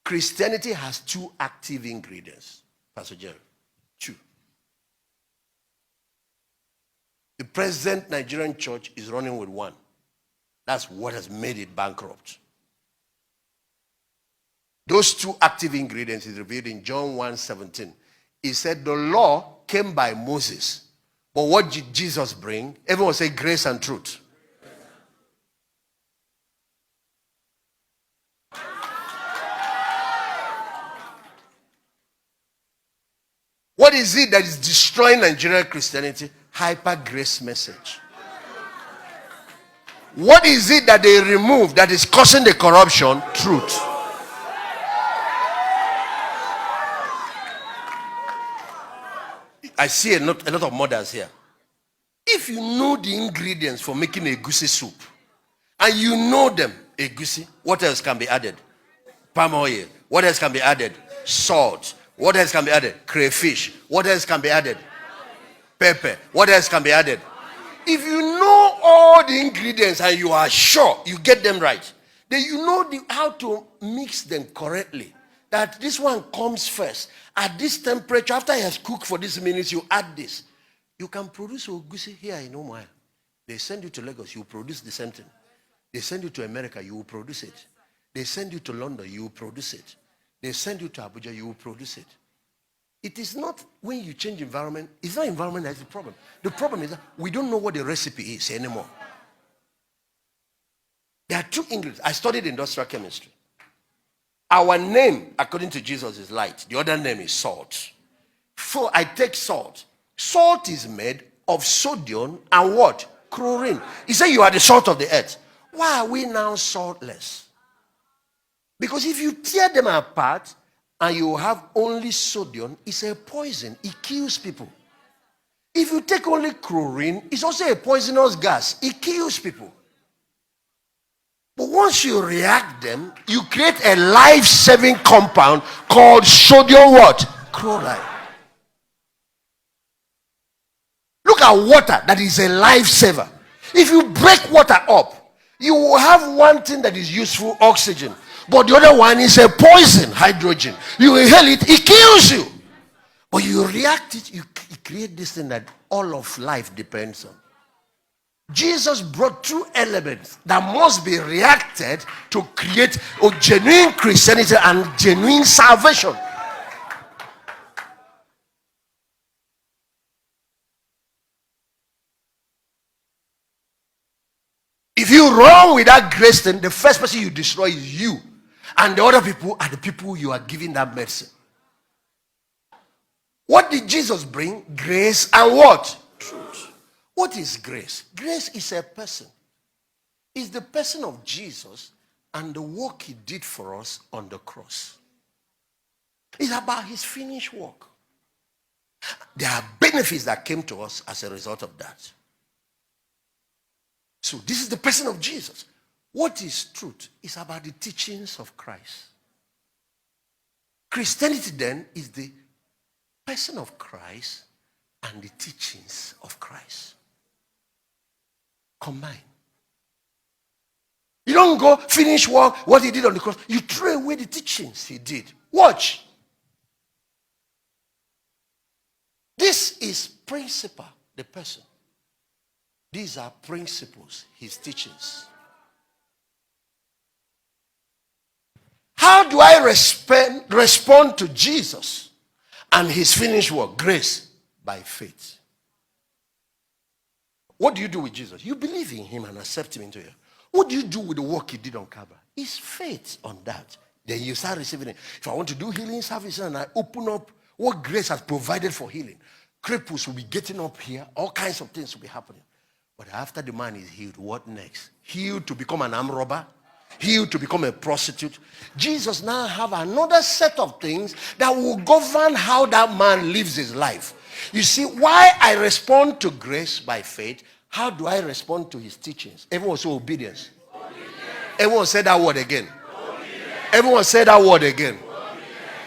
Christianity has two active ingredients, Pastor Jerry. Two. The present Nigerian church is running with one. That's what has made it bankrupt. Those two active ingredients is revealed in John 1:17. He said the law came by Moses. But what did Jesus bring? Everyone say grace and truth. What is it that is destroying Nigerian Christianity? Hyper grace message. What is it that they remove that is causing the corruption? Truth. I see a lot of mothers here. If you know the ingredients for making a egusi soup, and you know them, egusi, what else can be added? Palm oil. What else can be added? Salt. What else can be added? Crayfish. What else can be added? Pepper. What else can be added? If you know all the ingredients and you are sure you get them right, then you know how to mix them correctly. That this one comes first. At this temperature, after it has cooked for this minutes, you add this. You can produce ogusi here in Umuahia. They send you to Lagos, you produce the same thing. They send you to America, you will produce it. They send you to London, you will produce it. They send you to Abuja, you will produce it. It is not when you change environment, it's not environment that's the problem. The problem is that we don't know what the recipe is anymore. There are two ingredients. I studied industrial chemistry. Our name, according to Jesus, is light. The other name is salt. So I take salt. Salt is made of sodium and what? Chlorine. He said you are the salt of the earth. Why are we now saltless? Because if you tear them apart and you have only sodium, it's a poison. It kills people. If you take only chlorine, it's also a poisonous gas. It kills people. But once you react them, you create a life-saving compound called sodium what? Chloride. Look at water that is a lifesaver. If you break water up, you will have one thing that is useful, oxygen. But the other one is a poison, hydrogen. You inhale it, it kills you. But you react it, you create this thing that all of life depends on. Jesus brought two elements that must be reacted to create a genuine Christianity and genuine salvation. If you run with that grace, then the first person you destroy is you. And the other people are the people you are giving that medicine. What did Jesus bring? Grace and what? Truth. What is grace? Grace is a person. It's the person of Jesus and the work he did for us on the cross. It's about his finished work. There are benefits that came to us as a result of that. So this is the person of Jesus. What is truth? It's about the teachings of Christ. Christianity then is the person of Christ and the teachings of Christ. Combine. You don't go finish work, what he did on the cross. You throw away the teachings he did. Watch. This is principle, the person. These are principles, his teachings. How do I respond to Jesus and his finished work? Grace by faith. What do you do with Jesus? You believe in him and accept him into you. What do you do with the work he did on Calvary? It's faith on that. Then you start receiving it. If I want to do healing services and I open up what grace has provided for healing, cripples will be getting up here. All kinds of things will be happening. But after the man is healed, what next? Healed to become an armed robber? Healed to become a prostitute? Jesus now have another set of things that will govern how that man lives his life. You see, why I respond to grace by faith, how do I respond to his teachings? Everyone say obedience. Everyone say that word again. Everyone say that word again.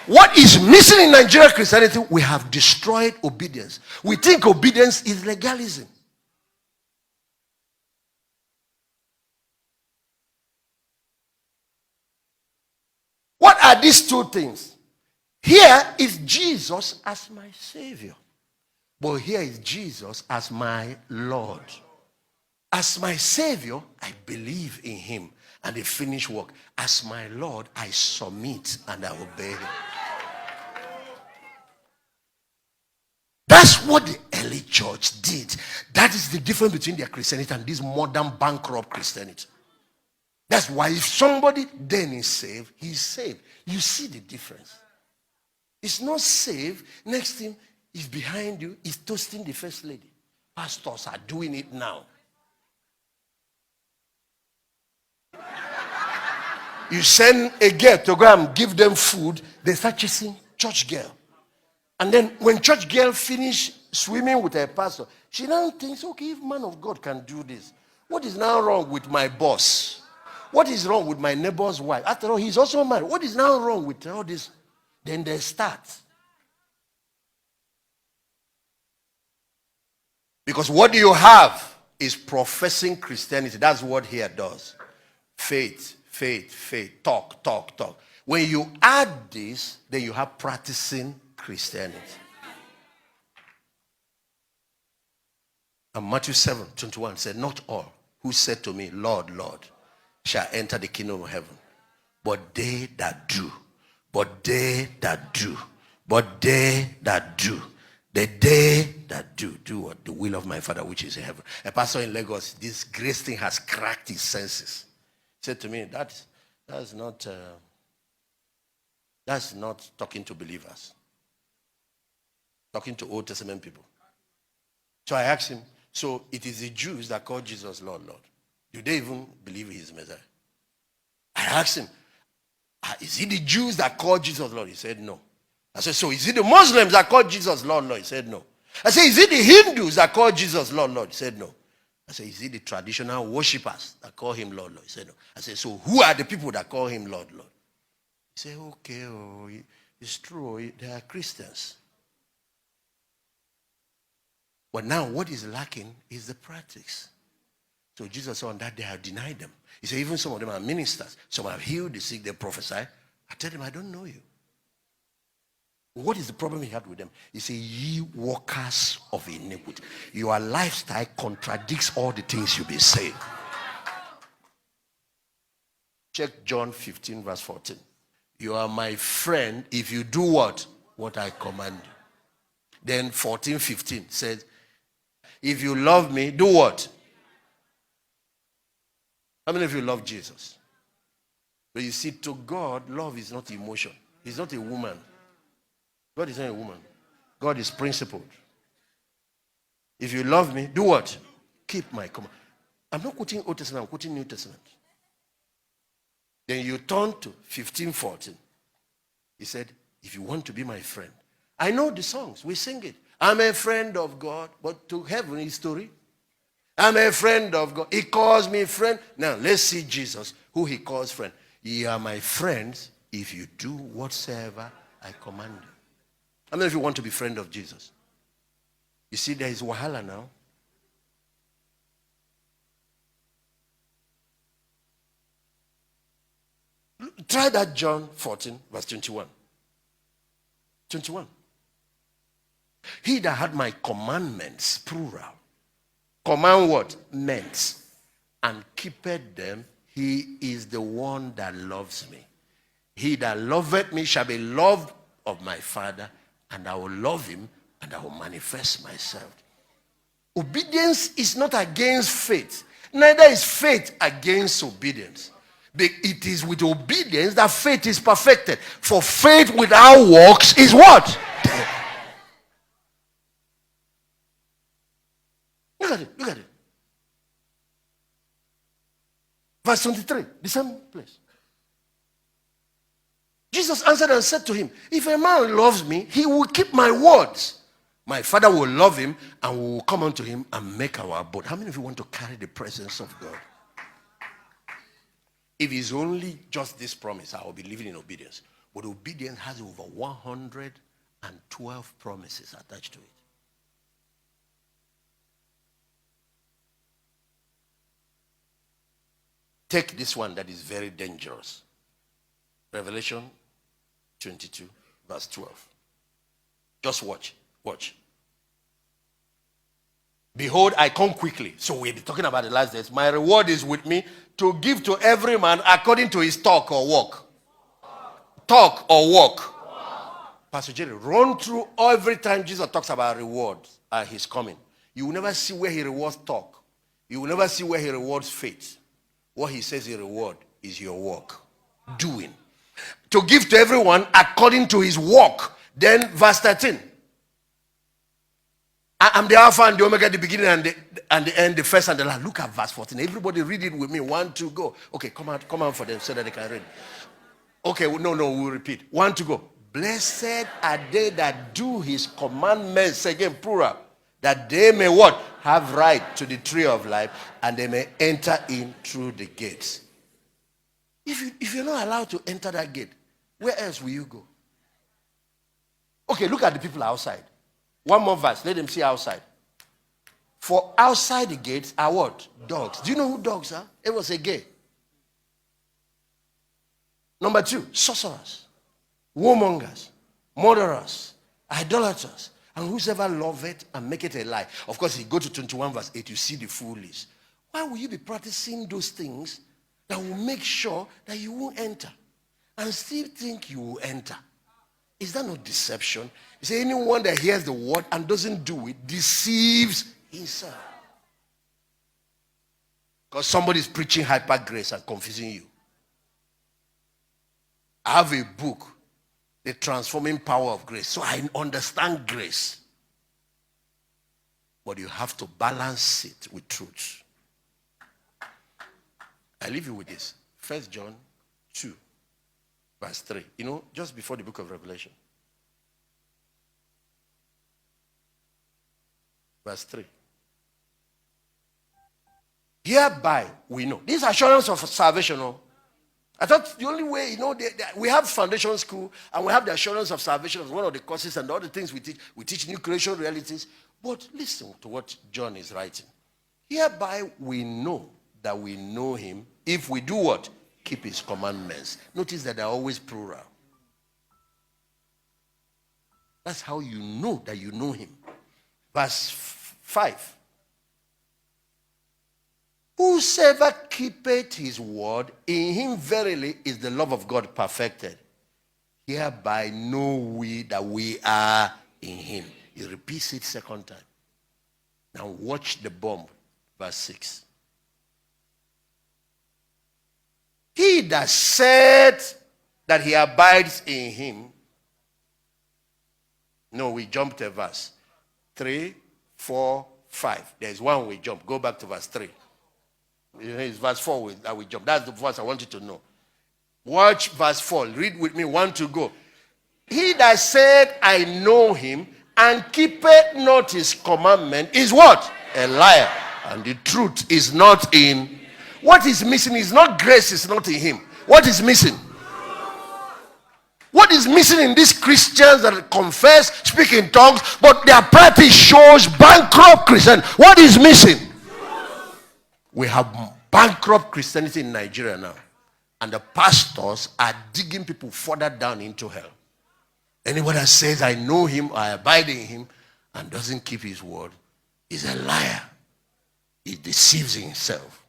What is missing in Nigerian Christianity? We have destroyed obedience. We think obedience is legalism. What are these two things. Here is Jesus as my Savior. But here is Jesus as my Lord. As my Savior, I believe in him and the finished work. As my Lord, I submit and I obey him. That's what the early church did. That is the difference between their Christianity and this modern bankrupt Christianity. That's why if somebody then is saved, he's saved. You see the difference. It's not saved. Next thing is behind you, is toasting the first lady. Pastors are doing it now. You send a girl to go and give them food, they start chasing church girl. And then when church girl finish swimming with her pastor, she now thinks, okay, if man of God can do this, what is now wrong with my boss? What is wrong with my neighbor's wife? After all, he's also married. What is now wrong with all this? Then they start. Because what you have is professing Christianity. That's what here does. Faith, faith, faith. Talk, talk, talk. When you add this, then you have practicing Christianity. And Matthew 7:21 said, not all who said to me, Lord, Lord, shall enter the kingdom of heaven, but they that do, but they that do, but they that do, the day that do what? The will of my Father which is in heaven. A pastor in Lagos, this grace thing has cracked his senses. He said to me, that's not talking to believers. Talking to Old Testament people. So I asked him, so it is the Jews that call Jesus Lord, Lord. Do they even believe he is Messiah? I asked him, is it the Jews that call Jesus Lord? He said no. I said, so is it the Muslims that call Jesus Lord, Lord? He said no. I said, is it the Hindus that call Jesus Lord, Lord? He said no. I said, is it the traditional worshippers that call him Lord, Lord? He said no. I said, so who are the people that call him Lord, Lord? He said, okay, it's true. They are Christians. But now what is lacking is the practice. So Jesus said on that day I denied them. He said, even some of them are ministers. Some have healed the sick, they prophesy. I tell them, I don't know you. What is the problem he had with them? He said, ye workers of iniquity. Your lifestyle contradicts all the things you've been saying. Check John 15 verse 14. You are my friend if you do what? What I command you. Then 14:15 says, if you love me, do what? How many of you love Jesus? But you see, to God, love is not emotion. He's not a woman. God is not a woman. God is principled. If you love me, do what? Keep my command. I'm not quoting Old Testament, I'm quoting New Testament. Then you turn to 15:14. He said, if you want to be my friend. I know the songs, we sing it. I'm a friend of God, but to heaven is story. I'm a friend of God. He calls me friend. Now, let's see Jesus, who he calls friend. Ye are my friends if you do whatsoever I command you. How many of you want to be friend of Jesus? You see, there is wahala now. Try that John 14, verse 21. 21. He that had my commandments, plural. Command what? Meant. And keepeth them, he is the one that loves me. He that loveth me shall be loved of my Father, and I will love him, and I will manifest myself. Obedience is not against faith. Neither is faith against obedience. But it is with obedience that faith is perfected. For faith without works is what? Dead. Look at it. Look at it. Verse 23, the same place. Jesus answered and said to him, if a man loves me, he will keep my words. My Father will love him, and we will come unto him and make our abode. How many of you want to carry the presence of God? If it's only just this promise, I will be living in obedience. But obedience has over 112 promises attached to it. Take this one that is very dangerous. Revelation 22, verse 12. Just watch. Watch. Behold, I come quickly. So we'll be talking about the last days. My reward is with me to give to every man according to his talk or walk. Talk or walk. Pastor Jerry, run through every time Jesus talks about rewards and his coming. You will never see where he rewards talk. You will never see where he rewards faith. What he says he reward is your work. Doing. To give to everyone according to his work. Then verse 13. I am the Alpha and the Omega, the beginning and the end, the first and the last. Look at verse 14. Everybody read it with me. 1, 2, go. Okay, come on for them so that they can read. Okay, no, we'll repeat. 1, 2, go. Blessed are they that do his commandments, again plural, that they may what? Have right to the tree of life, and they may enter in through the gates. If you're not allowed to enter that gate, where else will you go? Okay, look at the people outside. One more verse, let them see outside. For outside the gates are what? Dogs. Do you know who dogs are? It was a gay. Number 2, sorcerers, warmongers, murderers, idolaters, and whosoever loveth and make it a lie. Of course, you go to 21 verse 8, you see the full list. Why will you be practicing those things that will make sure that you won't enter and still think you will enter? Is that not deception? You say anyone that hears the word and doesn't do it deceives himself. Because somebody is preaching hyper grace and confusing you. I have a book, The Transforming Power of Grace. So I understand grace. But you have to balance it with truth. I leave you with this. 1 John 2, verse 3. You know, just before the book of Revelation. Verse 3. Hereby we know. This assurance of salvation. I thought the only way, we have foundation school and we have the assurance of salvation as one of the courses and all the things we teach. We teach new creation realities. But listen to what John is writing. Hereby we know that we know him if we do what? Keep his commandments. Notice that they're always plural. That's how you know that you know him. Verse 5. Whosoever keepeth his word, in him verily is the love of God perfected. Hereby know we that we are in him. He repeats it second time. Now watch the bomb. Verse 6. He that said that he abides in him. No, we jumped a verse. 3, 4, 5. There's one we jump. Go back to verse 3. It's verse 4 that we jump. That's the verse I want you to know. Watch verse 4. Read with me. 1 to go. He that said, I know him, and keepeth not his commandment, is what? A liar. And the truth is not in. What is missing is not grace, is not in him. What is missing? What is missing in these Christians that confess, speak in tongues, but their practice shows bankrupt Christian? What is missing? We have bankrupt Christianity in Nigeria now. And the pastors are digging people further down into hell. Anyone that says, I know him, I abide in him, and doesn't keep his word, is a liar. He deceives himself.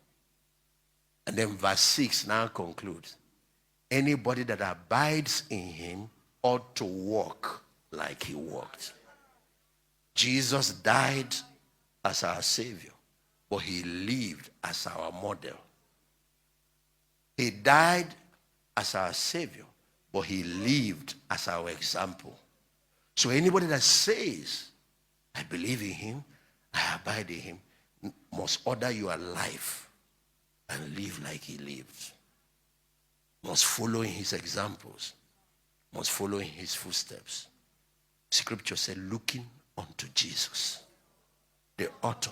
And then verse 6 now concludes. Anybody that abides in him ought to walk like he walked. Jesus died as our Savior, but he lived as our model. He died as our Savior, but he lived as our example. So anybody that says, I believe in him, I abide in him, must order your life and live like he lived. Must follow in his examples. Must follow in his footsteps. Scripture said, looking unto Jesus, the author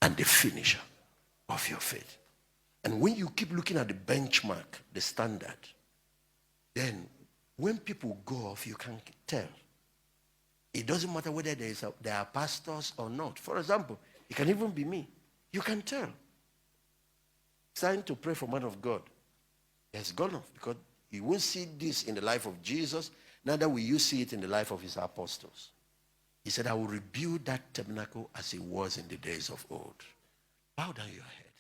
and the finisher of your faith. And when you keep looking at the benchmark, the standard, then when people go off, you can tell. It doesn't matter whether there are pastors or not. For example, it can even be me. You can tell. It's time to pray for man of God. He has gone off because You won't see this in the life of Jesus, neither will you see it in the life of his apostles. He said, I will rebuild that tabernacle as it was in the days of old. Bow down your head.